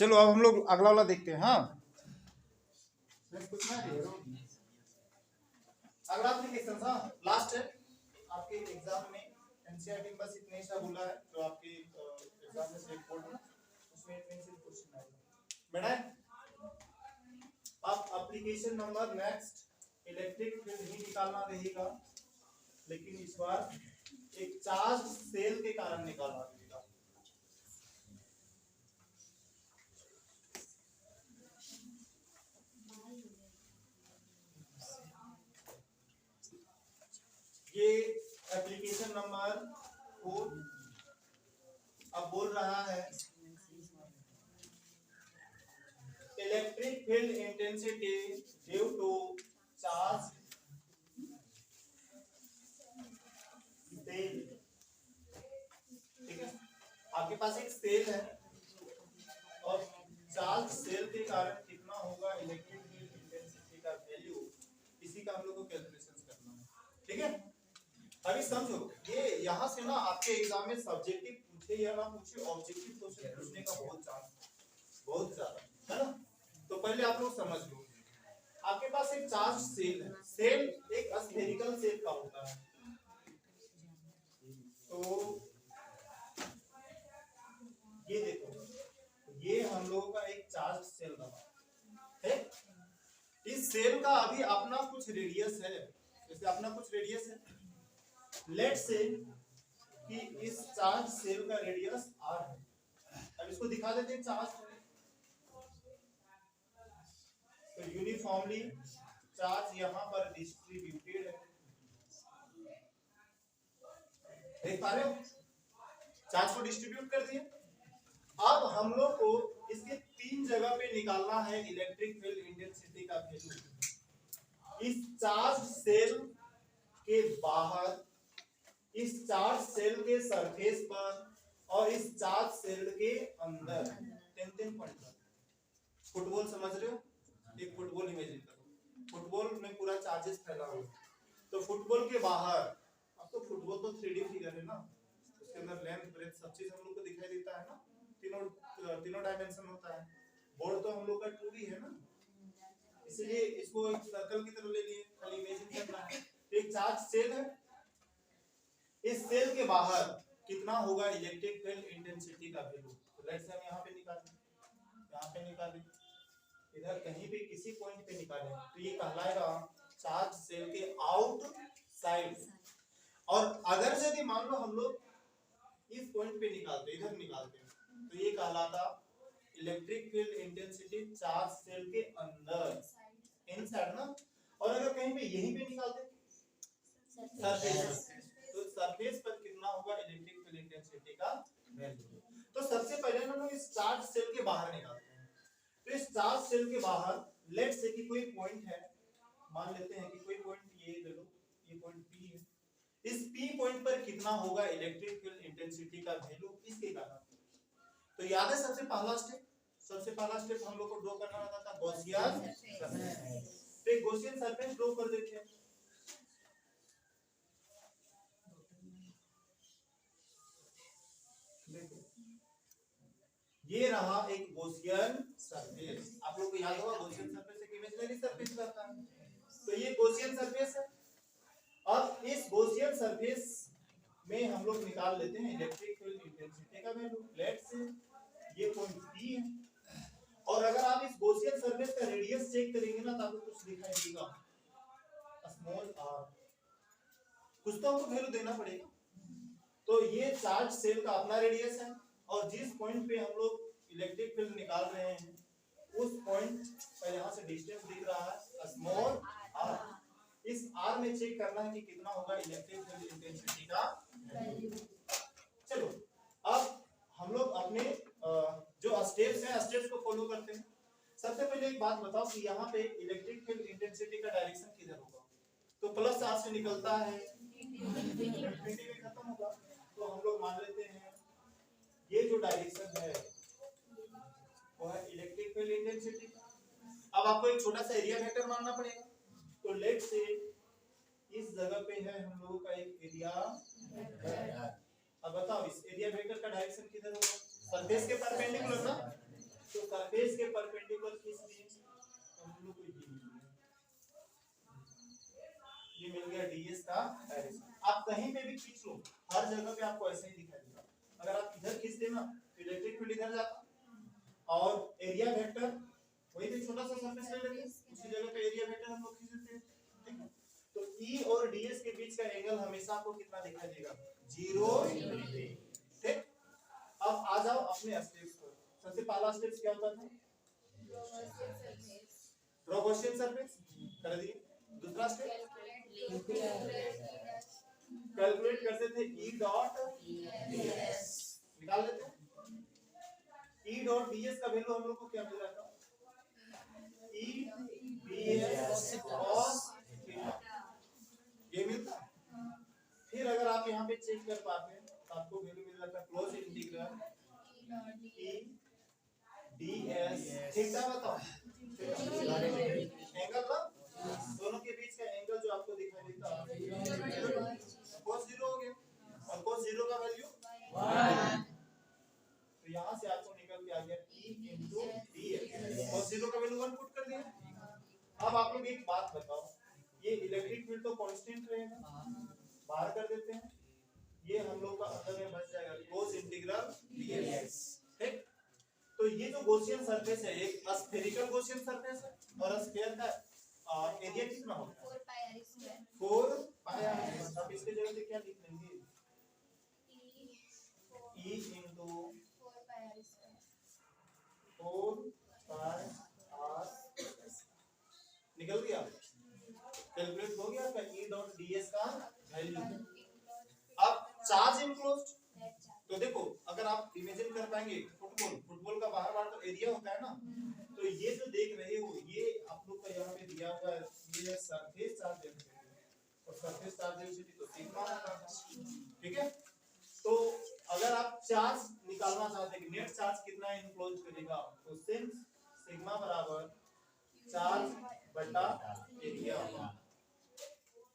चलो अब हम लोग अगला वाला देखते हैं। हाँ अगला एप्लीकेशन था लास्ट है आपके एग्जाम में। एनसीईआरटी बस इतने ही सा बोला है जो आपके एग्जाम में से एक बोर्ड है उसमें इतने से क्वेश्चन आएगा बेटा। अब application number next electric field ही निकालना रहेगा, लेकिन इस बार एक चार्ज सेल के कारण निकालना रहेगा। ये एप्लीकेशन नंबर 4 अब बोल रहा है electric field intensity due to charge shell. ठीक है, आपके पास एक सेल है और चार्ज सेल के कारण कितना होगा इलेक्ट्रिक फील्ड इंटेंसिटी का वैल्यू, इसी का हम लोग को कैलकुलेशन करना है। ठीक है, अभी समझो ये यहाँ से ना आपके एग्जाम में सब्जेक्टिव पूछे या ना पूछे ऑब्जेक्टिव क्वेश्चन पूछने का बहुत चांस बहुत ज्यादा है ना। तो पहले आप लोग समझ लो आपके पास एक चार्ज सेल है। सेल एक स्फेरिकल शेप का होता है। तो ये देखो ये हम लोगों का एक चार्ज सेल रहा है। इस सेल का अभी अपना कुछ रेडियस है, जैसे अपना कुछ रेडियस है। लेट से कि इस चार्ज सेल का रेडियस r है। अब इसको दिखा देते हैं चार्ज। तो यूनिफॉर्मली चार्ज यहाँ पर डिस्ट्रीब्यूटेड है, देख पा रहे हो चार्ज को डिस्ट्रीब्यूट कर दिए। अब हम लोग को इसके 3 जगह पे निकालना है इलेक्ट्रिक फील्ड इंटेंसिटी का वैल्यू। इस चार्ज सेल के बाहर, इस चार्ज सेल के सरफेस पर और इस चार्ज सेल के अंदर 3 पॉइंट पर। फुटबॉल समझ रहे हो, एक फुटबॉल इमेजिन करो। फुटबॉल में पूरा चार्जेस फैला हुआ है। तो फुटबॉल के बाहर, अब तो फुटबॉल तो 3D फिगर है ना, उसके अंदर लेंथ ब्रेथ सब चीज हम लोग को दिखाई देता है ना, तीनों डायमेंशन होता है। बोर्ड तो हम लोग का 2D है ना, इसलिए इसको एक सर्कल की तरह ले लिए, खाली इमेजिन करना है। एक चार्ज सेल है, इस सेल के बाहर कितना होगा इलेक्ट्रिक फील्ड इंटेंसिटी का वैल्यू। तो लेट्स से हम यहाँ पे निकालें, इधर कहीं भी किसी पॉइंट पे निकालें तो ये कहलाएगा चार्ज सेल के आउटसाइड। और अगर यदि मान लो हम लोग इस पॉइंट पे निकालते, इधर निकालते, तो ये कहलाता electric field intensity charge cell के अंदर, इनसाइड ना। और अगर कहीं पे यहीं पे निकालते सरफेस, तो सरफेस पर कितना होगा इलेक्ट्रिक फील्ड इंटेंसिटी का वैल्यू। तो सबसे पहले हम लोग इस चार्ज सेल के बाहर निकालते हैं। तो इस चार्ज सेल के बाहर लेट से कि कोई पॉइंट है, मान लेते हैं कि कोई पॉइंट ये ले लो, ये पॉइंट P है। इस P पॉइंट पर कितना होगा इलेक्ट्रिक फील्ड इंटेंसिटी का वैल्यू, इसके कारण। तो याद है सबसे पहला स्टेप हम लोग को ड्रॉ करना रहता था गॉसियन सरफेस। तो एक गॉसियन सरफेस ड्रॉ कर देते हैं। ये रहा एक गॉसियन सरफेस। आप लोग को याद होगा गॉसियन सरफेस एक इमेजिनरी सरफेस रहता है। तो ये गॉसियन सरफेस है। अब इस गॉसियन सरफेस में हम लोग निकाल लेते हैं इलेक्ट्रिक फील्ड इंटेंसिटी का वैल्यू। लेट्स से ये पॉइंट P है, और अगर आप इस गॉसियन सरफेस का रेडियस चेक करेंगे ना तो आपको कुछ दिखाई देगा, स्मॉल r। कुछ तो हमको वैल्यू देना पड़ेगा। तो ये चार्ज सेल का अपना रेडियस है, और जिस पॉइंट पे हम लोग इलेक्ट्रिक फील्ड निकाल रहे हैं उस पॉइंट पर यहाँ से डिस्टेंस दिख रहा है स्मॉल r। इस r में चेक करना है कि कितना होगा इलेक्ट्रिक फील्ड इंटेंसिटी का वैल्यू। चलो अब हम लोग अपने जो स्टेप्स हैं स्टेप्स को फॉलो करते हैं। सबसे पहले एक बात बताओ कि यहाँ पे इलेक्ट्रिक फील्ड इंटेंसिटी का डायरेक्शन किधर होगा। तो प्लस r से निकलता है इंफिनिटी में खत्म होगा। तो हम लोग मान लेते हैं ये जो डायरेक्शन है वो है इलेक्ट्रिक फील्ड इंटेंसिटी। अब आपको एक छोटा सा एरिया वेक्टर मानना पड़ेगा। तो लेट से इस जगह पे है हम लोगों का एक एरिया वेक्टर। अब बताओ इस एरिया वेक्टर का डायरेक्शन किधर होगा, सरफेस के परपेंडिकुलर ना। तो सरफेस के परपेंडिकुलर खींच दिए, हम लोग को ये मिल गया ds का डायरेक्शन। आप कहीं पे भी खींच लो, हर जगह पे आपको ऐसे ही दिखाई देगा। अगर आप इधर खींचते ना तो इलेक्ट्रिक फील्ड इधर जाता, और एरिया वेक्टर वही पे छोटा सा सरफेस ले लेते, उसी जगह पे एरिया वेक्टर हम लोग खींच देते हैं, ठीक है। तो E और ds के बीच का एंगल हमेशा आपको कितना दिखाई देगा, 0 डिग्री, ठीक। अब आ जाओ अपने स्टेप्स पर। सबसे पहला स्टेप क्या होता था, ड्रॉ गॉसियन सरफेस कर दिए। दूसरा स्टेप कैलकुलेट करते थे E डॉट ds, निकाल लेते हैं। E डॉट ds का वैल्यू हम लोग को क्या मिल रहा था, E ds cos थीटा, ये मिलता। फिर अगर आप यहाँ पे चेक कर पाते हैं तो आपको वैल्यू मिल जाता है close integral E ds theta, बताओ एंगल ना, दोनों के बीच का एंगल जो आपको दिखाई देता है cos 0 हो गया, और cos 0 का वैल्यू 1, तो यहाँ से आपको निकल के आ गया E into ds, cos 0 का वैल्यू 1 पुट कर दिया। अब आप लोग एक बात बताओ, ये इलेक्ट्रिक फील्ड तो कांस्टेंट रहेगा, बाहर कर देते हैं, ये हम लोग का अंदर में बच जाएगा cos इंटीग्रल ds, ठीक। तो ये जो गॉसियन सरफेस है, एक स्फेरिकल गॉसियन सरफेस है, और स्फीयर का एरिया कितना होता है, 4 पाई r स्क्वायर। अब इसके जगह पे क्या लिख लेंगे, E into 4 पाई r निकल गया, कैलकुलेट हो गया आपका E डॉट ds का वैल्यू। अब चार्ज इनक्लोज्ड, तो देखो अगर आप इमेजिन कर पाएंगे फुटबॉल का बाहर बाहर तो एरिया होता है ना, तो ये जो देख रहे हो ये आप लोग का यहाँ पे दिया हुआ है, ये सरफेस चार्ज डेंसिटी, और सरफेस चार्ज डेंसिटी तो सिग्मा होता है, ठीक है। तो अगर आप चार्ज निकालना चाहते हैं कि नेट चार्ज कितना इनक्लोज करेगा, तो सिंस सिग्मा बराबर चार्ज बटा एरिया,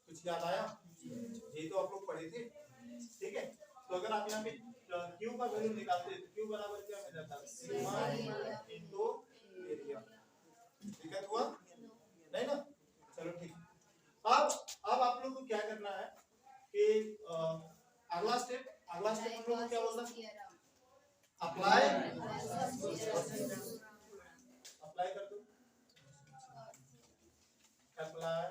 कुछ याद आया, ये तो आप लोग पढ़े थे, ठीक है। तो अगर आप यहाँ पे Q का वैल्यू निकालते हैं तो Q बराबर क्या मिल जाता है, सिग्मा इनटू एरिया। दिक्कत हुआ नहीं ना, चलो ठीक। अब आप लोग को क्या करना है कि अगला स्टेप हम लोग को क्या बोलना है, अप्लाई कर दो, अप्लाई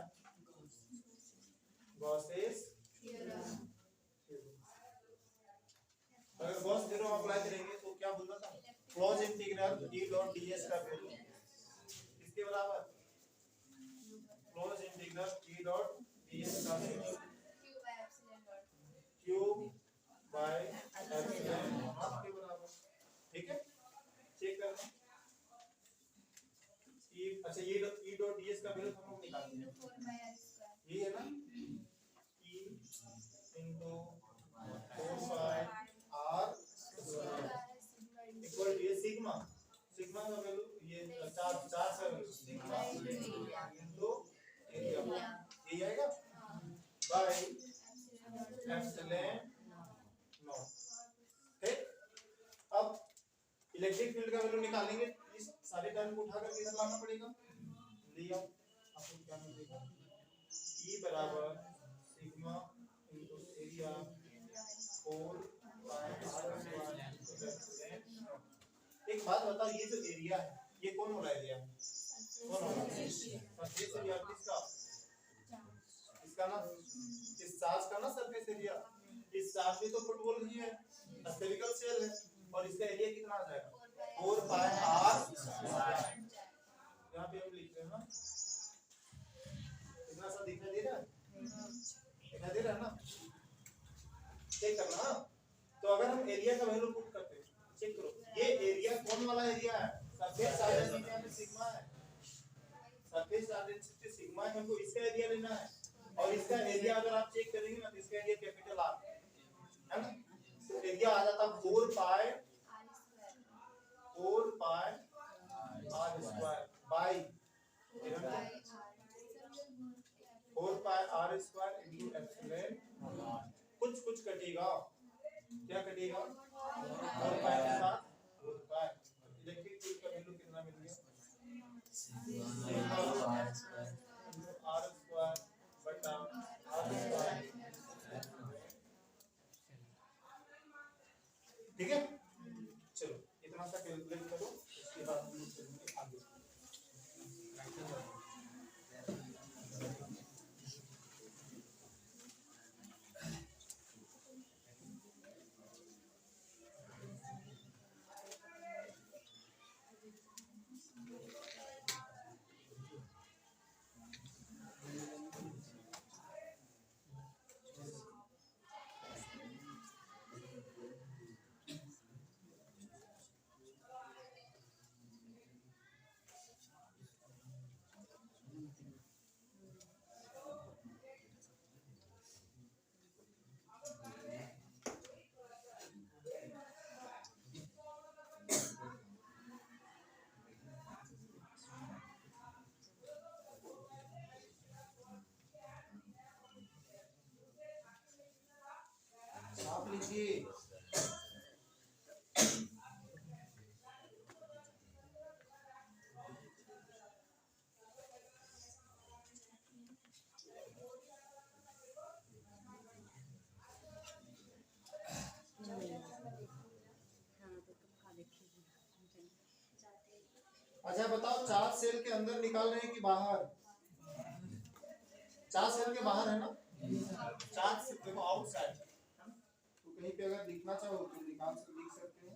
गॉसेस थ्योरम। अगर गॉस थ्योरम अप्लाई करेंगे तो क्या बोलना था, close integral E dot ds का वैल्यू किसके बराबर, close integral E dot ds का value q by epsilon not के बराबर, ठीक है। चेक करना E, अच्छा ये E डॉट ds का वैल्यू हम लोग निकालते हैं, ये है ना E into 4 pi r equal to ये सिग्मा का वैल्यू, ये चार्ज का वैल्यू सिग्मा इनटू एरिया, ये आएगा बाय एप्सिलॉन नॉट, ठीक। अब इलेक्ट्रिक फील्ड का वैल्यू निकालेंगे, इस सारे टर्म को उठाकर इधर लाना पड़ेगा, लिया आपको क्या मिलेगा, E बराबर sigma into area 4 pi r square into epsilon. एक बात बताओ, ये जो एरिया है ये कौन वाला एरिया है, कौन वाला सरफेस एरिया किसका, इसका ना, इस चार्ज का ना सरफेस एरिया, इस चार्ज में तो फुटबॉल ही है, स्फेरिकल शेल है, और इसका एरिया कितना आ जाएगा 4 पाई r स्क्वायर। यहां पे हम लिख रहे हैं ना, इतना सा दिखाई दे रहा है ना, चेक करना। तो अगर हम एरिया का वैल्यू पुट करते हैं, चेक करो ये एरिया कौन वाला एरिया है, सरफेस चार्ज डेंसिटी में सिग्मा है, सरफेस चार्ज डेंसिटी सिग्मा है, हमको इसका एरिया लेना है, और इसका एरिया अगर आप चेक करेंगे ना तो इसका एरिया कैपिटल R है ना, तो एरिया आ जाता 4 pi r square by 4 pi r square into epsilon, कुछ कटेगा, क्या कटेगा 4 पाई के साथ 4 पाई, इलेक्ट्रिक फील्ड का अच्छा बताओ, चार्ज सेल के अंदर निकाल रहे हैं कि बाहर? चार्ज सेल के बाहर है ना, चार्ज से देखो आउटसाइड, तो कहीं पे अगर लिखना चाहो तो निकाल से लिख सकते हो।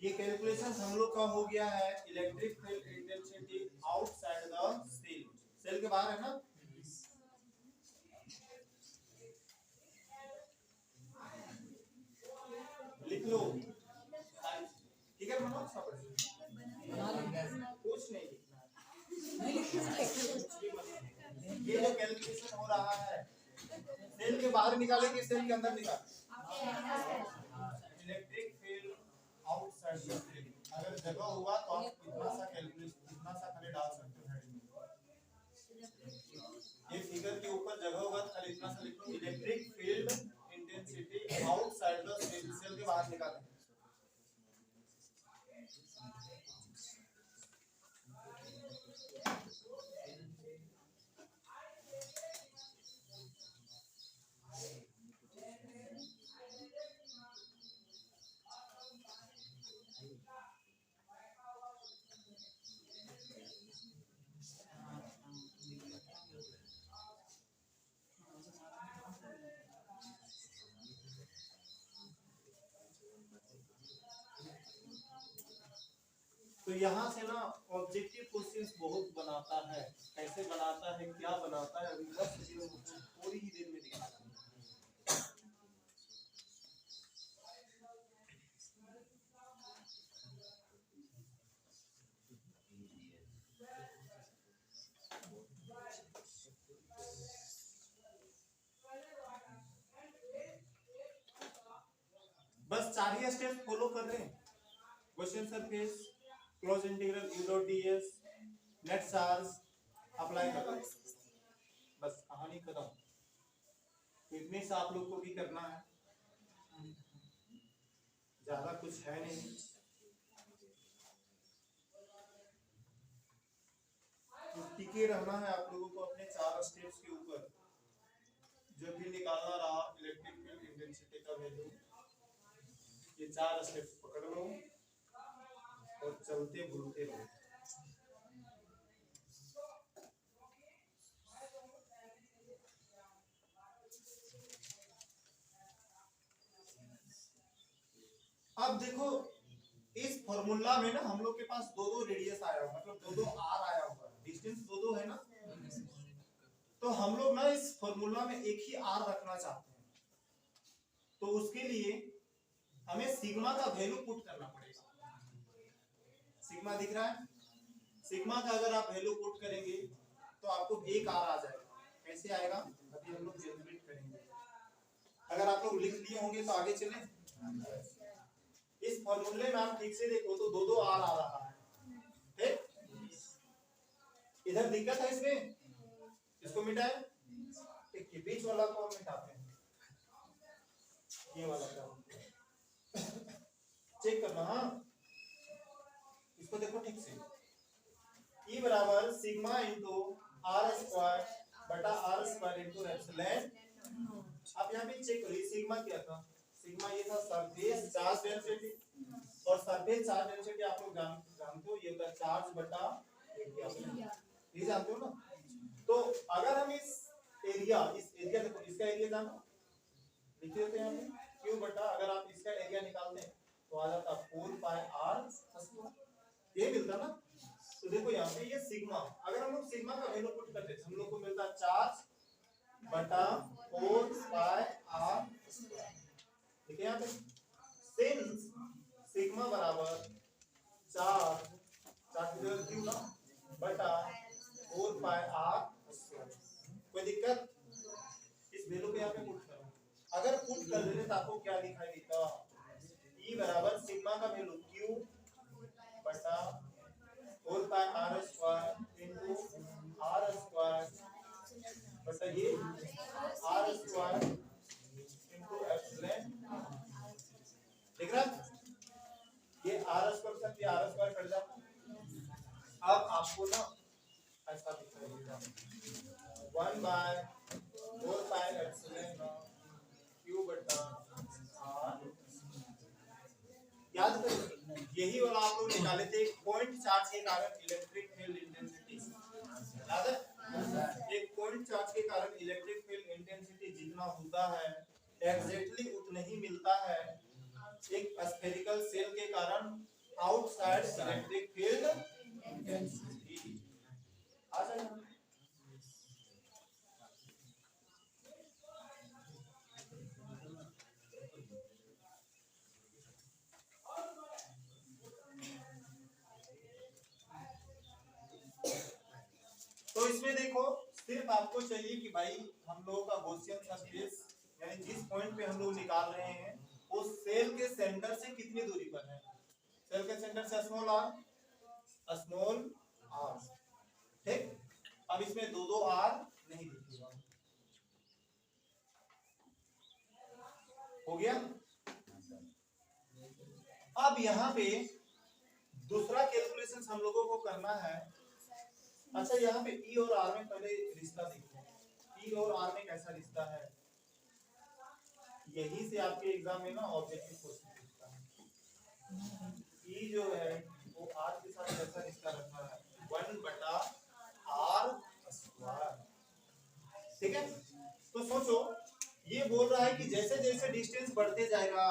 ये कैलकुलेशन हम लोग का हो गया है electric field intensity outside the shell. Shell के बाहर है ना, लिख लो, ठीक है मनोज, कुछ नहीं लिखना। ये जो कैलकुलेशन हो रहा है, सेल के बाहर निकाले कि सेल के अंदर निकाले? Electric field outside the shell, अगर जगह हुआ तो आप इतना सा कैलकुलेशन, इतना सा खाली डाल सकते हो हेडिंग में। ये फिगर के ऊपर जगह होगा तो खाली इतना सा लिखो, electric field intensity outside the shell, shell के बाहर निकालें। तो यहाँ से ना ऑब्जेक्टिव क्वेश्चंस बहुत बनाता है, कैसे बनाता है, क्या बनाता है, अभी बस थोड़ी ही देर में दिखाता हूँ। बस 4 ही स्टेप फॉलो कर रहे हैं, question surface, close integral u dot ds, net charge apply कर रहे हैं, बस कहानी खत्म। तो इतने से आप लोग को भी करना है, ज्यादा कुछ है नहीं। तो टिके रहना है आप लोगों को अपने 4 स्टेप्स के ऊपर। जो भी निकालना रहा इलेक्ट्रिक फील्ड इंटेंसिटी का वैल्यू, ये 4 स्टेप्स पकड़ लो और चलते बुलते रहो। अब देखो इस फॉर्मूला में ना हम लोग के पास दो दो रेडियस आया हुआ, मतलब दो दो आर आया हुआ है, डिस्टेंस दो दो है ना, तो हम लोग ना इस फॉर्मूला में एक ही आर रखना चाहते हैं। तो उसके लिए हमें सिग्मा का वैल्यू पुट करना पड़ेगा। सिग्मा दिख रहा है, सिग्मा का अगर आप वैल्यू पुट करेंगे तो आपको एक आर आ जाएगा। कैसे आएगा अभी हम लोग कैलकुलेट करेंगे। अगर आप लोग लिख लिए होंगे तो आगे चलें। इस फॉर्मूले में आप ठीक से देखो तो दो दो आर आ रहा है, ठीक? इधर दिक्कत है इसमें, इसको मिटाएं, ठीक है, बीच वाला को हम मिटाते हैं, ये वाला का चेक करना। हाँ इसको देखो ठीक से, E बराबर सिग्मा इंटू आर स्क्वायर बटा आर स्क्वायर इंटू एप्सिलॉन। आप यहाँ पे चेक करिए सिग्मा क्या था, सिग्मा ये था सरफेस चार्ज डेंसिटी, और सरफेस चार्ज डेंसिटी आप लोग जानते हो, ये होता है चार्ज बटा एरिया, ये जानते हो ना। तो अगर हम इस एरिया देखो, इसका एरिया जानो लिख देते हैं हम क्यू बटा, अगर आप इसका एरिया निकालते हैं तो आ जाता 4 पाई आर स्क्वायर, ये मिलता ना। तो देखो यहाँ पे ये सिग्मा, अगर हम लोग सिग्मा का वैल्यू पुट करते हैं हम लोग को मिलता चार्ज बटा 4 पाई आर स्क्वायर, ठीक है। यहाँ पे सिंस सिग्मा बराबर चार्ज क्यू ना बटा 4 पाई आर स्क्वायर, कोई दिक्कत? कर देते तो आपको क्या दिखाई देता, E बराबर सिग्मा का वैल्यू Q बटा 4 pi R square into R square बटा ये R स्क्वायर इनटू एप्सिलॉन। देख रहा ये R स्क्वायर से ये R स्क्वायर कट जाता। अब आपको ना ऐसा दिखाई देगा 1 बाय 4 पाई एप्सिलॉन Q बटा R। याद करो यही वाला आप लोग निकाले थे पॉइंट चार्ज के कारण इलेक्ट्रिक फील्ड इंटेंसिटी। याद है एक पॉइंट चार्ज के कारण इलेक्ट्रिक फील्ड इंटेंसिटी जितना होता है एग्जैक्टली उतना ही मिलता है एक स्फेरिकल सेल के कारण आउटसाइड इलेक्ट्रिक फील्ड इंटेंसिटी। आ जाएगा। तो इसमें देखो सिर्फ आपको चाहिए कि भाई हम लोगों का गॉसियन सरफेस यानी जिस पॉइंट पे हम लोग निकाल रहे हैं उस सेल के सेंटर से कितनी दूरी पर है। सेल के सेंटर से स्मॉल आर ठीक। अब इसमें दो दो आर नहीं दिखेगा। हो गया। अब यहाँ पे दूसरा कैलकुलेशन हम लोगों को करना है। अच्छा यहाँ पे ई और आर में पहले रिश्ता देखो, ई और आर में कैसा रिश्ता है। यही से आपके एग्जाम में ना ऑब्जेक्टिव क्वेश्चन पूछता है। ई जो है वो आर के साथ कैसा रिश्ता रखा है 1 बटा आर स्क्वायर। ठीक है। तो सोचो ये बोल रहा है कि जैसे जैसे डिस्टेंस बढ़ते जाएगा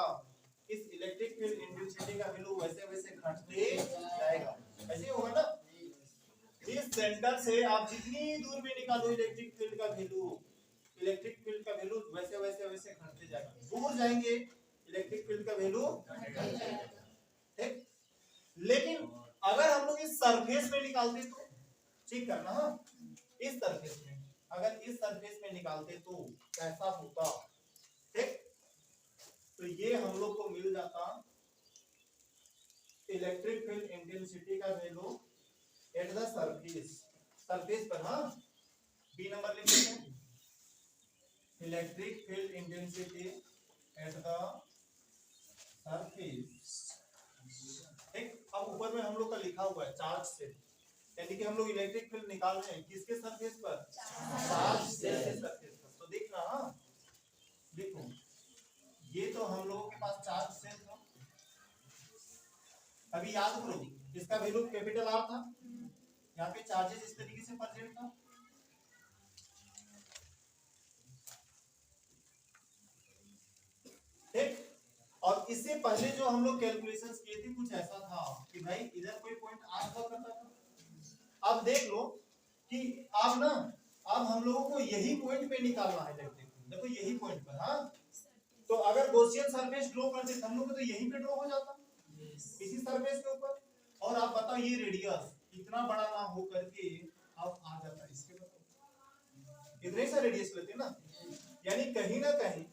इस इलेक्ट्रिक फील्ड इंटेंसिटी का वैल्यू वैसे वैसे घटते जाएगा। ऐसे होगा ना इस सेंटर से आप जितनी दूर में निकालो इलेक्ट्रिक फील्ड का वैल्यू वैसे वैसे वैसे घटते जाएगा। दूर जाएंगे इलेक्ट्रिक फील्ड का वैल्यू ठीक। लेकिन अगर हम लोग इस सरफेस में निकालते तो ठीक करना हाँ इस सरफेस में अगर इस सरफेस में निकालते तो कैसा होता ठीक। तो ये हम लोग को मिल जाता इलेक्ट्रिक फील्ड इंटेंसिटी का वैल्यू एट द सरफेस पर। हाँ बी नंबर लिख लेते हैं electric field intensity at the surface ठीक। अब ऊपर में हम लोग का लिखा हुआ है चार्ज से यानी कि हम लोग इलेक्ट्रिक फील्ड निकाल रहे हैं किसके सरफेस पर चार्ज सेल के सरफेस पर। तो देख रहा हाँ देखो ये तो हम लोगों के पास चार्ज सेल था। अभी याद करो इसका वैल्यू कैपिटल आर था। यहाँ पे चार्जेस इस तरीके से प्रेजेंट था। ठीक। और इससे पहले जो हम लोग कैलकुलेशंस किए थे कुछ ऐसा था कि भाई इधर कोई पॉइंट आर हुआ करता था। अब देख लो कि अब हम लोगों को यही पॉइंट पे निकालना है। देखो यही पॉइंट पर। हाँ तो अगर गॉसियन सरफेस ड्रॉ करते हम लोग को तो यहीं पे ड्रॉ हो जाता इसी सरफेस के ऊपर। और आप बताओ ये रेडियस इतना बड़ा ना हो करके अब आ जाता इसके ऊपर इतने सा रेडियस लेते ना यानी कहीं ना कहीं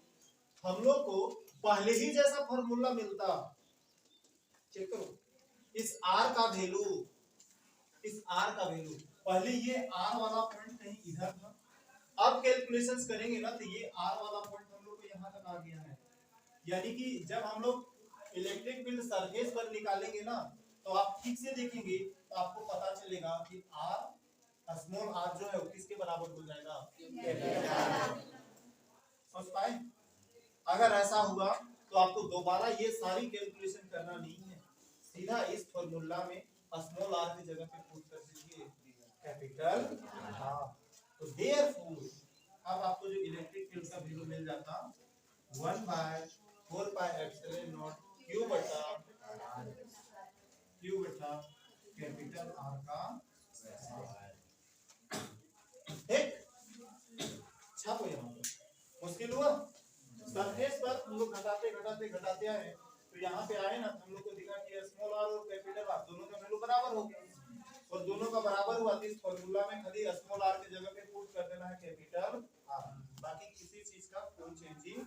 हम लोग को पहले ही जैसा फॉर्मूला मिलता। चेक करो इस आर का वैल्यू पहले ये आर वाला पॉइंट कहीं इधर था। अब कैलकुलेशंस करेंगे ना तो ये आर वाला पॉइंट हम लोग को यहाँ तक आ गया है। यानी कि जब हम लोग इलेक्ट्रिक फील्ड सरफेस पर निकालेंगे ना तो आप ठीक से देखेंगे तो आपको पता चलेगा कि आर स्मॉल आर जो है वो किसके बराबर हो जाएगा। समझ पाए। अगर ऐसा हुआ तो आपको दोबारा ये सारी कैलकुलेशन करना नहीं है सीधा इस फॉर्मूला में स्मॉल आर की जगह पे पुट कर दीजिए कैपिटल आर। तो देयरफॉर अब आपको जो इलेक्ट्रिक फील्ड का वैल्यू मिल जाता 1 by 4 pi epsilon naught Q बटा कैपिटल आर का ठीक। छापो यहाँ पर मुश्किल हुआ। सरफेस पर हम लोग घटाते आए तो यहाँ पे आए ना हम लोग को दिखा कि स्मॉल आर और कैपिटल आर दोनों का वैल्यू बराबर हो गया और दोनों का बराबर हुआ तो इस फॉर्मूला में खाली स्मॉल आर की जगह पे पुट कर देना है कैपिटल आर। बाकी किसी चीज का कोई चेंजिंग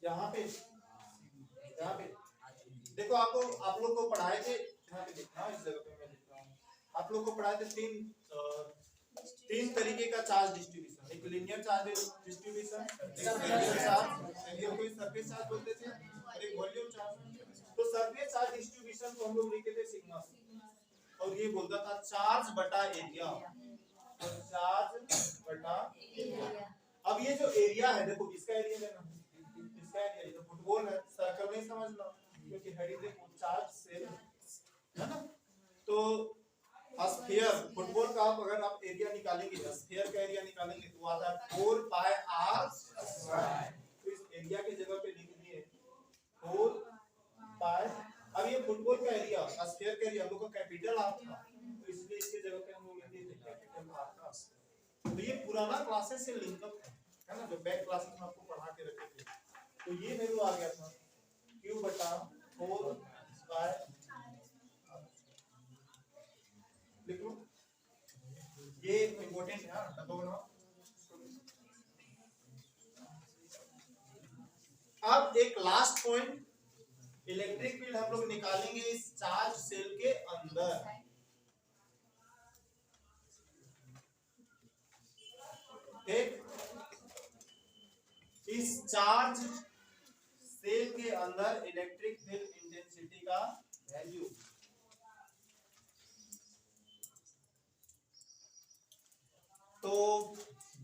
यहाँ पे देखो, आप लोग को पढ़ाए थे, यहाँ पे देखना, इस जगह पे मैं लिख रहा हूँ, आप लोग को पढ़ाए थे तीन तरीके का चार्ज डिस्ट्रीब्यूशन, एक लीनियर चार्ज डिस्ट्रीब्यूशन, एक सरफेस चार्ज बोलते थे, और एक वॉल्यूम चार्ज। तो सरफेस चार्ज डिस्ट्रीब्यूशन को हम लोग लिखते थे सिग्मा, और ये बोलता था चार्ज बटा एरिया, चार्ज बटा एरिया। अब ये जो एरिया है, देखो इसका एरिया लेना, इसका एरिया, ये तो फुटबॉल है, सर्कल नहीं समझना, क्योंकि head is a charge cell है ना। तो स्फीयर, फुटबॉल का अगर आप एरिया निकालेंगे, स्फीयर का एरिया निकालेंगे तो आता है 4 पाई r स्क्वायर। तो इस एरिया की जगह पे लिख दिए 4 पाई। अब ये फुटबॉल का एरिया, स्फीयर का एरिया हम लोग का कैपिटल r था, तो इसलिए इसकी जगह पे हम लोग लिख दिए कैपिटल r का स्क्वायर। तो ये पुराना क्लासेस से लिंकअप है ना, जो बैक क्लासेस में आपको पढ़ा के रखे थे। तो ये वैल्यू आ गया था q बटा 4 पाई, लिख लो, ये इंपॉर्टेंट है, डब्बा बनाओ। अब एक लास्ट पॉइंट, इलेक्ट्रिक फील्ड हम लोग निकालेंगे इस चार्ज सेल के अंदर। एक इस चार्ज सेल के अंदर इलेक्ट्रिक फील्ड इंटेंसिटी का वैल्यू, तो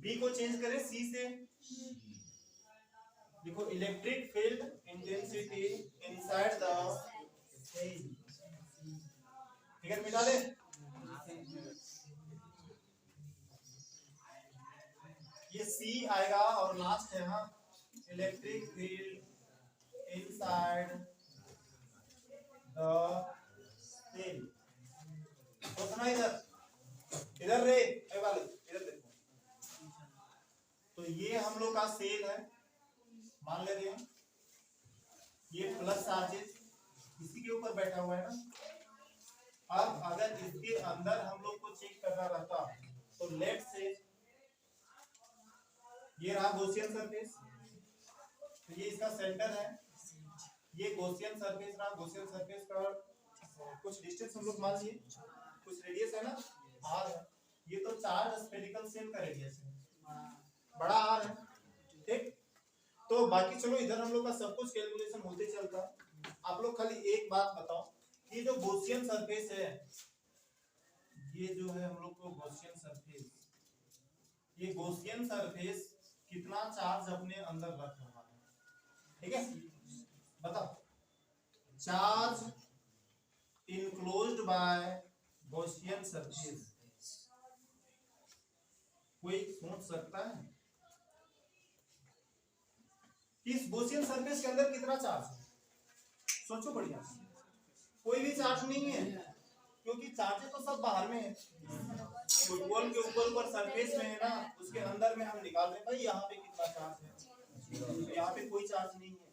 B को चेंज करें C से, देखो electric field intensity inside the cell, figure मिटा दे, ये C आएगा, और लास्ट है हाँ electric field inside the cell. तो सुना इधर रे वाले, इधर देखो, तो ये हम लोग का सेल है, मान लेते हैं ये प्लस चार्जेस इसी के ऊपर बैठा हुआ है ना। अब अगर इसके अंदर हम लोग को चेक करना रहता, तो लेफ्ट से ये रहा गॉसियन सरफेस, तो ये इसका सेंटर है, ये गॉसियन सरफेस रहा, गॉसियन सरफेस का कुछ डिस्टेंस हम लोग मान लिए, कुछ रेडियस है ना r है, ये तो चार्ज स्फेरिकल सेल का रेडियस है, बड़ा r है, ठीक। तो बाकी चलो इधर हम लोग का सब कुछ कैलकुलेशन होते चलता। आप लोग खाली एक बात बताओ, ये जो गॉसियन सरफेस है, ये जो है हम लोग को गॉसियन सरफेस, ये गॉसियन सरफेस कितना चार्ज अपने अंदर रख रहा है, ठीक है, बताओ। Charge enclosed bye Gaussian surface, कोई सोच सकता है इस गॉसियन सरफेस के अंदर कितना चार्ज है? सोचो बढ़िया, कोई भी चार्ज नहीं है, क्योंकि चार्जेस तो सब बाहर में है, फुटबॉल के ऊपर सरफेस में है ना, उसके अंदर में हम निकाल रहे हैं भाई यहाँ पे कितना चार्ज है, तो यहाँ पे कोई चार्ज नहीं है।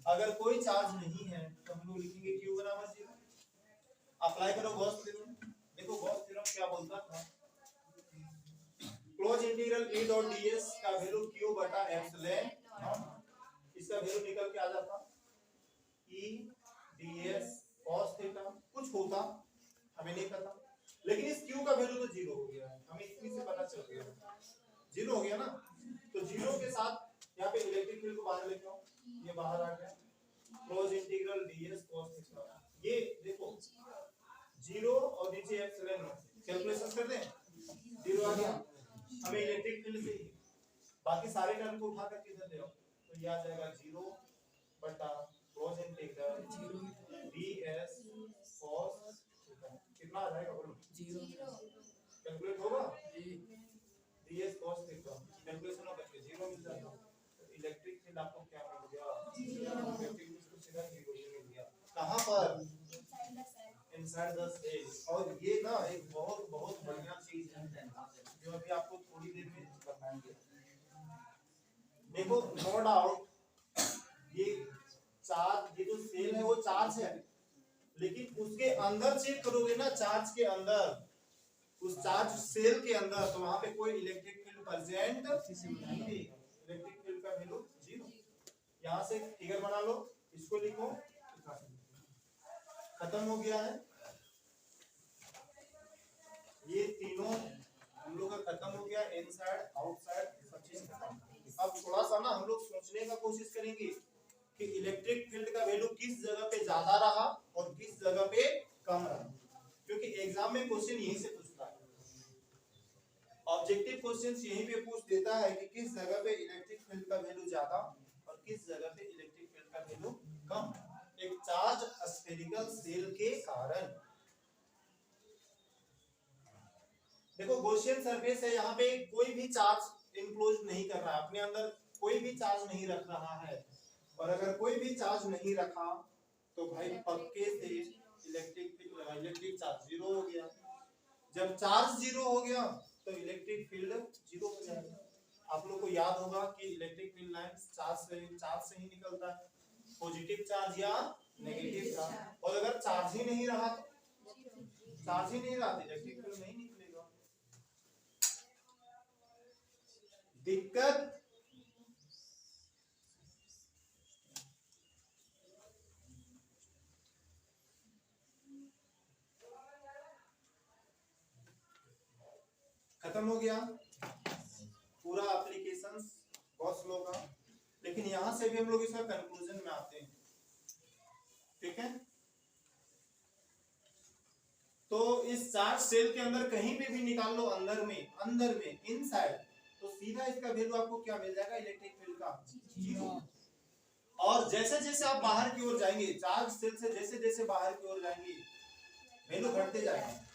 अगर कोई चार्ज नहीं है तो हम लोग लिखेंगे Q बराबर 0। अप्लाई करो गॉस थ्योरम, देखो गॉस थ्योरम क्या बोलता था, close integral E dot ds का वैल्यू Q बटा एप्सिलॉन नॉट, इसका वैल्यू निकल के आ जाता E ds cos थीटा, कुछ होता हमें नहीं पता, लेकिन इस Q का वैल्यू तो 0 हो गया है, हमें इसमें से पता चल गया 0 हो गया ना। तो 0 के साथ यहाँ पे इलेक्ट्रिक फील्ड को बाहर लेके आओ, ये बाहर आ गया, close integral ds cos theta, ये देखो 0 और नीचे एप्सिलॉन नॉट, कैलकुलेशन कर दें, 0 आ गया, हमें इलेक्ट्रिक फील्ड से बाकी सारे टर्म को उठा करके इधर ले आओ, तो ये आ जाएगा 0 बटा close integral ds cos theta, कितना आ जाएगा बोलो, 0 कैलकुलेट होगा, ds cos थीटा कैलकुलेशन हो करके 0 मिल जाएगा। तो इलेक्ट्रिक फील्ड आपको क्या मिल गया, इलेक्ट्रिक फील्ड को सीधा 0 मिल गया, कहां पर, इनसाइड द सेल। और ये ना एक बहुत बहुत बढ़िया चीज है जो अभी आपको थोड़ी देर में बताएंगे। देखो नो डाउट ये चार्ज, ये जो सेल है वो चार्ज है, लेकिन उसके अंदर चेक करोगे ना, चार्ज के अंदर, उस चार्ज सेल के अंदर, तो वहां पे कोई इलेक्ट्रिक फील्ड प्रेजेंट नहीं है, इलेक्ट्रिक फील्ड का वैल्यू 0। यहाँ से फिगर बना लो, इसको लिखो, खत्म हो गया है ये तीनों हम लोग का, खत्म हो गया इनसाइड आउटसाइड सब चीज खत्म। अब थोड़ा सा ना हम लोग सोचने का कोशिश करेंगे कि इलेक्ट्रिक फील्ड का वैल्यू किस जगह पे ज्यादा रहा और किस जगह पे कम रहा, क्योंकि एग्जाम में क्वेश्चन यहीं से पूछता है, ऑब्जेक्टिव क्वेश्चन यहीं पे पूछ देता है कि किस जगह पे इलेक्ट्रिक फील्ड का वैल्यू ज्यादा और किस जगह पे इलेक्ट्रिक फील्ड का वैल्यू कम, एक चार्ज स्फेरिकल सेल के कारण। देखो गॉसियन सरफेस है, यहाँ पे कोई भी चार्ज इनक्लोज नहीं कर रहा है, अपने अंदर कोई भी चार्ज नहीं रख रहा है, और अगर कोई भी चार्ज नहीं रखा तो भाई पक्के से इलेक्ट्रिक चार्ज जीरो हो गया। जब चार्ज जीरो हो गया तो इलेक्ट्रिक फील्ड जीरो हो जाएगा। आप लोग को याद होगा कि इलेक्ट्रिक फील्ड लाइन चार्ज से ही निकलता है, पॉजिटिव चार्ज या नेगेटिव चार्ज, और अगर चार्ज ही नहीं रहा तो इलेक्ट्रिक फील्ड नहीं निकलेगा। दिक्कत खत्म हो गया पूरा एप्लीकेशन गॉस लॉ का, लेकिन यहां से भी हम लोग इसका कंक्लूजन में आते हैं, ठीक है। तो इस चार्ज सेल के अंदर कहीं पे भी निकाल लो, अंदर में इनसाइड, तो सीधा इसका वैल्यू आपको क्या मिल जाएगा, इलेक्ट्रिक फील्ड का जीरो। और जैसे जैसे आप बाहर की ओर जाएंगे, चार्ज सेल से जैसे जैसे बाहर की ओर जाएंगे वैल्यू घटते जाएगा।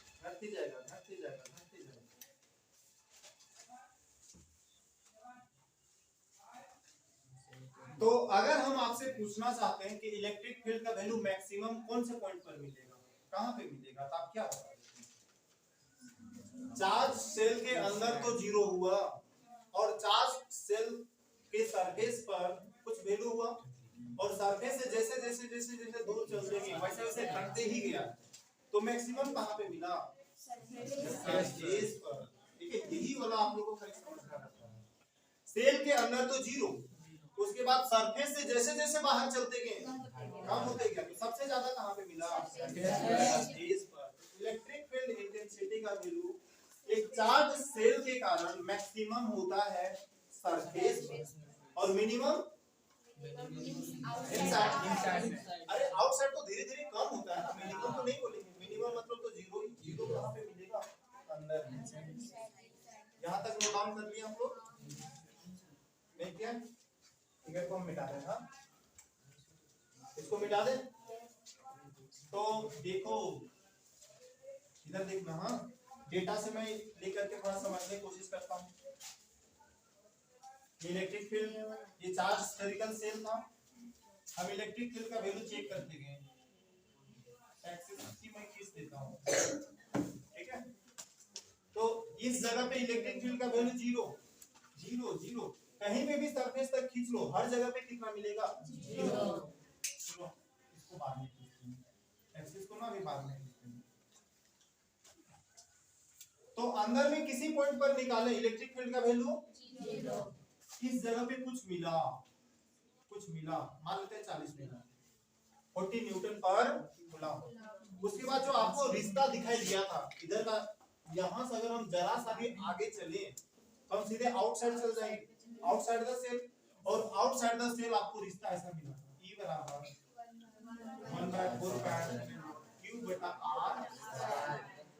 तो अगर हम आपसे पूछना चाहते हैं कि इलेक्ट्रिक फील्ड का वैल्यू मैक्सिमम कौन से पॉइंट पर मिलेगा, कहां पे मिलेगा, तो आप क्या बताओगे? चार्ज सेल के अंदर तो जीरो हुआ और चार्ज सेल के सरफेस पर कुछ वैल्यू हुआ, और सरफेस से जैसे जैसे जैसे जैसे दूर चलते गए वैसे वैसे घटते ही गया, तो मैक्सिमम कहां पे मिला, सरफेस पर। ठीक है, यही वाला आप लोगों को समझना रहता है। सेल के अंदर तो जीरो, उसके बाद सरफेस से जैसे जैसे बाहर चलते गए कम होते गया, तो सबसे ज्यादा कहां पे मिला, सरफेस पर। इलेक्ट्रिक फील्ड इंटेंसिटी का वैल्यू एक चार्ज सेल के कारण मैक्सिमम होता है सरफेस पर और मिनिमम इनसाइड। अरे आउटसाइड तो धीरे धीरे कम होता है ना, मिनिमम तो नहीं बोलेंगे, मिनिमम मतलब तो जीरो, जीरो कहां पे मिलेगा, अंदर। यहां तक नोट डाउन कर लिया हम लोग, नहीं क्या, फिगर को हम मिटा दें, हाँ इसको मिटा दें। तो देखो इधर देखना, हाँ डेटा से मैं लेकर के थोड़ा समझने की कोशिश करता हूँ। इलेक्ट्रिक फील्ड, ये चार्ज स्फेरिकल सेल था, हम इलेक्ट्रिक फील्ड का वैल्यू चेक करते गए, एक्सिस की मैं खींच देता हूँ, ठीक है। तो इस जगह पे इलेक्ट्रिक फील्ड का वैल्यू जीरो जीरो जीरो, कहीं पे भी सरफेस तक खींच लो हर जगह पे कितना मिलेगा, जीरो। चलो इसको बाद में खींचते हैं, एक्सिस को ना भी बाद में खींचते हैं। तो अंदर में किसी पॉइंट पर निकाले इलेक्ट्रिक फील्ड का वैल्यू जीरो, इस जगह पे कुछ मिला, मान लेते हैं 40 मिला, 40 न्यूटन पर कूलम। उसके बाद जो आपको रिश्ता दिखाई दिया था इधर का, यहां से अगर हम जरा सा भी आगे चले तो हम सीधे आउटसाइड चल जाएंगे, आउटसाइड द सेल, और आउटसाइड द सेल आपको रिश्ता ऐसा मिला, E बराबर 1/4 Q बटा R,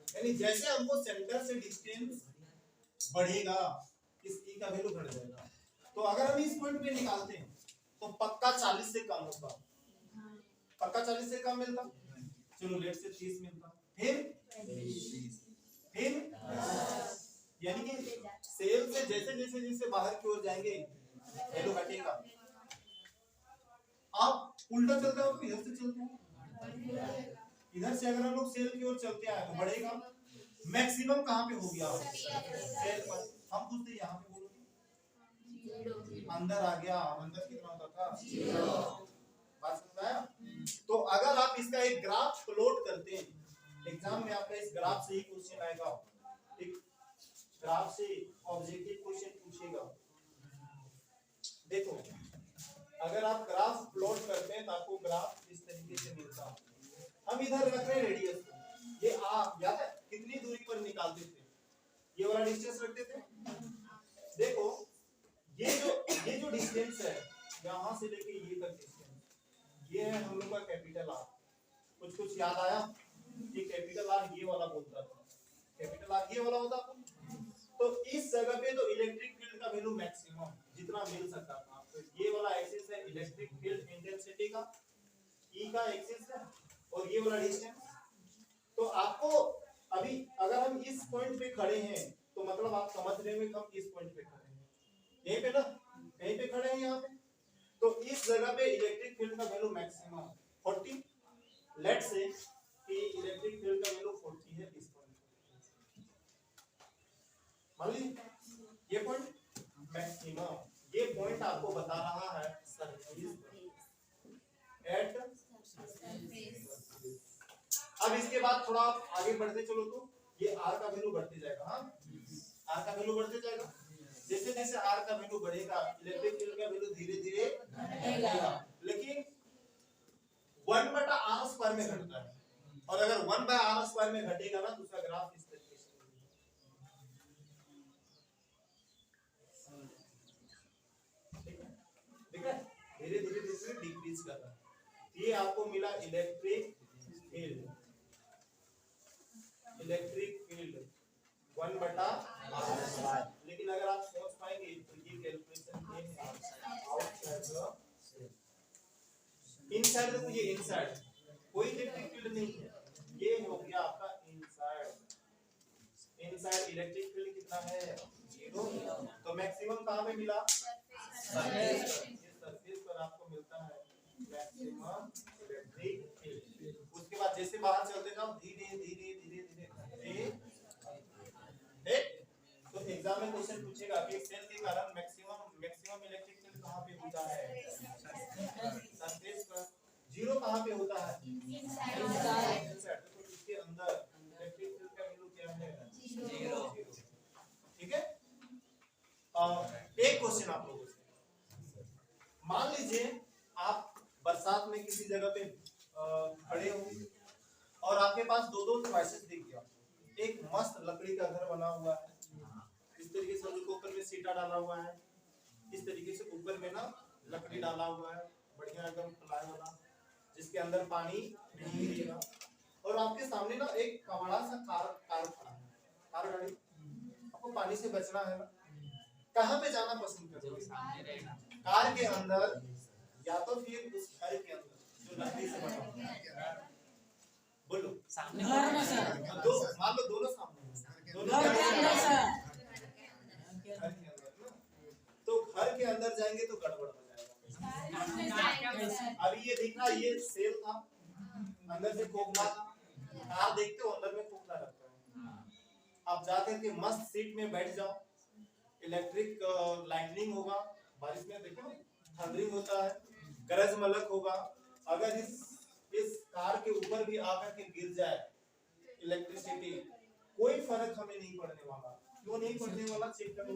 यानी जैसे हमको सेंटर से डिस्टेंस बढ़ेगा इस E का वैल्यू बढ़ जाएगा। तो अगर हम इस पॉइंट पे निकालते हैं तो पक्का 40 से कम होगा, पक्का 40 से कम मिलता, चलो लेट से 30 मिलता, फिर यानी कि सेल से जैसे जैसे जैसे बाहर की ओर जाएंगे वैल्यू घटेगा। आप उल्टा चलते हो तो इधर से चलते हैं, इधर से अगर हम लोग सेल की ओर चलते आए तो बढ़ेगा। मैक्सिमम कहां पे हो गया, सेल पर। हम पूछते हैं यहाँ पे बोलो, अंदर आ गया, अंदर कितना होता था, जीरो। बात समझ आया? तो अगर आप इसका एक ग्राफ प्लॉट करते हैं, एग्जाम में आपका इस ग्राफ से ही क्वेश्चन आएगा, एक ग्राफ से ऑब्जेक्टिव क्वेश्चन पूछेगा। देखो अगर आप ग्राफ प्लॉट करते हैं तो आपको ग्राफ इस तरीके से मिलता है। हम इधर रख रहे हैं रेडियस को, ये आप याद है कितनी दूरी पर निकालते थे, ये वाला डिस्टेंस रखते थे। देखो ये जो डिस्टेंस है यहां से लेके ये तक डिस्टेंस, ये है हम लोग का कैपिटल आर। कुछ याद आया? ये कैपिटल आर ये वाला बोलता था, कैपिटल आर ये वाला होता था। तो इस जगह पे तो इलेक्ट्रिक फील्ड का वैल्यू मैक्सिमम जितना मिल सकता था आपको, ये वाला एक्सिस है इलेक्ट्रिक फील्ड इंटेंसिटी का, ई का एक्सिस है, और ये वाला डिस्टेंस। तो आपको अभी अगर हम इस पॉइंट पे खड़े हैं तो मतलब आप समझ रहे होंगे कि हम इस पॉइंट पे खड़े हैं, यहीं पे ना, कहीं पे खड़े हैं यहाँ पे। तो इस जगह पे इलेक्ट्रिक फील्ड का वैल्यू मैक्सिमम 40, लेट्स से कि इलेक्ट्रिक फील्ड का वैल्यू 40 है इस पॉइंट पे। मान लीजिए ये पॉइंट मैक्सिमम, ये पॉइंट आपको बता रहा है सरफेस एट। अब इसके बाद थोड़ा आप आगे बढ़ते चलो तो ये आर का वैल्यू बढ़ते जाएगा। हाँ, आर का वैल्यू बढ़ते जाएगा। जैसे जैसे आर का वैल्यू बढ़ेगा इलेक्ट्रिक फील्ड का वैल्यू धीरे धीरे बढ़ेगा, लेकिन 1/r² में घटता है। और अगर 1/r² में घटेगा ना तो उसका ग्राफ इस तरीके से, ठीक है, धीरे धीरे डिक्रीज कर रहा है। ये आपको मिला electric field, electric field 1/r²। लेकिन अगर आप सोच पाएंगे तो ये कैलकुलेशन ये है आउटसाइड द सेल, इनसाइड तो ये इनसाइड कोई इलेक्ट्रिक फील्ड नहीं है, ये हो गया आपका इनसाइड। इनसाइड इलेक्ट्रिक फील्ड कितना है 0। तो मैक्सिमम कहां पे मिला सरफेस पर, इस सरफेस पर आपको मिलता है मैक्सिमम इलेक्ट्रिक फील्ड। उसके बाद जैसे बाहर चलते जाओ धीरे धीरे धीरे धीरे तो एग्जाम में क्वेश्चन पूछेगा कि सेल के कारण मैक्सिमम इलेक्ट्रिक फील्ड कहां पे होता है सरफेस पर, 0 कहां पे होता है इनसाइड। तो इसके अंदर इलेक्ट्रिक फील्ड का वैल्यू क्या है 0। ठीक है। एक क्वेश्चन आप लोगों से, मान लीजिए आप बरसात में किसी जगह पे खड़े हो और आपके पास दो चॉइसेस दिख गया। एक मस्त लकड़ी का घर बना हुआ है, इस तरीके से ऊपर में सीटा डाला हुआ है, इस तरीके से ऊपर में ना लकड़ी डाला हुआ है बढ़िया एकदम प्लाई वाला, जिसके अंदर पानी नहीं गिरेगा। और आपके सामने ना एक कमरा सा कार खड़ा है, कार गाड़ी। आपको पानी से बचना है ना, कहाँ पे जाना पसंद करोगे? कार के अंदर या तो फिर उस घर के अंदर जो लकड़ी से बना हुआ है? बोलो सामने दो, मान लो दोनों सामने, दोनों घर के अंदर। तो घर के अंदर जाएंगे तो गड़बड़ हो जाएगा। अभी ये दिख रहा ये सेल था, अंदर से खोखला था, कार देखते हो अंदर में खोखला लगता है। आप जाकर के मस्त सीट में बैठ जाओ, इलेक्ट्रिक लाइटनिंग होगा, बारिश में देखो थंडरिंग होता है, गरज मलक होगा। अगर इस कार के ऊपर भी आकर के गिर जाए इलेक्ट्रिसिटी, कोई फर्क हमें नहीं पड़ने वाला। क्यों नहीं पड़ने वाला? चेक करो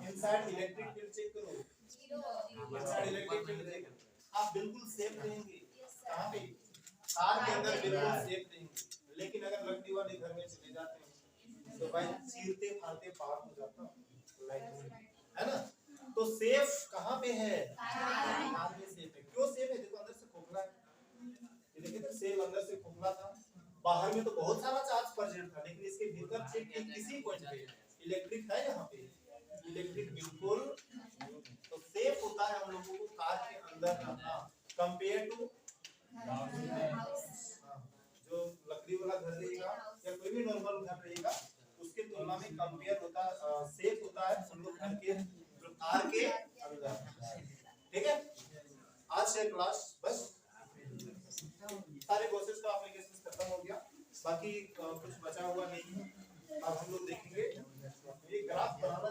इनसाइड इलेक्ट्रिक फील्ड, चेक करो इनसाइड इलेक्ट्रिक फील्ड चेक करो। आप बिल्कुल सेफ रहेंगे। कहां पे? कार के अंदर बिल्कुल सेफ रहेंगे। लेकिन अगर लकड़ी वाले घर में चले जाते हैं तो भाई चीरते फाड़ते पार हो जाता है ना। तो सेफ कहां पे है? कार में सेफ है। क्यों सेफ है? देखो अंदर से खोखला है, ये देखिए तो सेल अंदर से खोखला था, बाहर में तो बहुत सारा चार्ज प्रेजेंट था, लेकिन इसके भीतर चेक किसी पॉइंट पे इलेक्ट्रिक है, यहाँ पे इलेक्ट्रिक बिल्कुल। तो सेफ होता है हम लोगों को कार के अंदर रहना कंपेयर टू जो लकड़ी वाला घर रहेगा या कोई भी नॉर्मल घर रहेगा उसके तुलना में कंपेयर होता है, सेफ होता है हम लोग घर के जो कार के अंदर। ठीक है, आज से क्लास बस सारे कोर्सेज का एप्लीकेशन खत्म हो गया, बाकी कुछ बचा हुआ नहीं है। अब हम लोग देखेंगे ये ग्राफ बनाना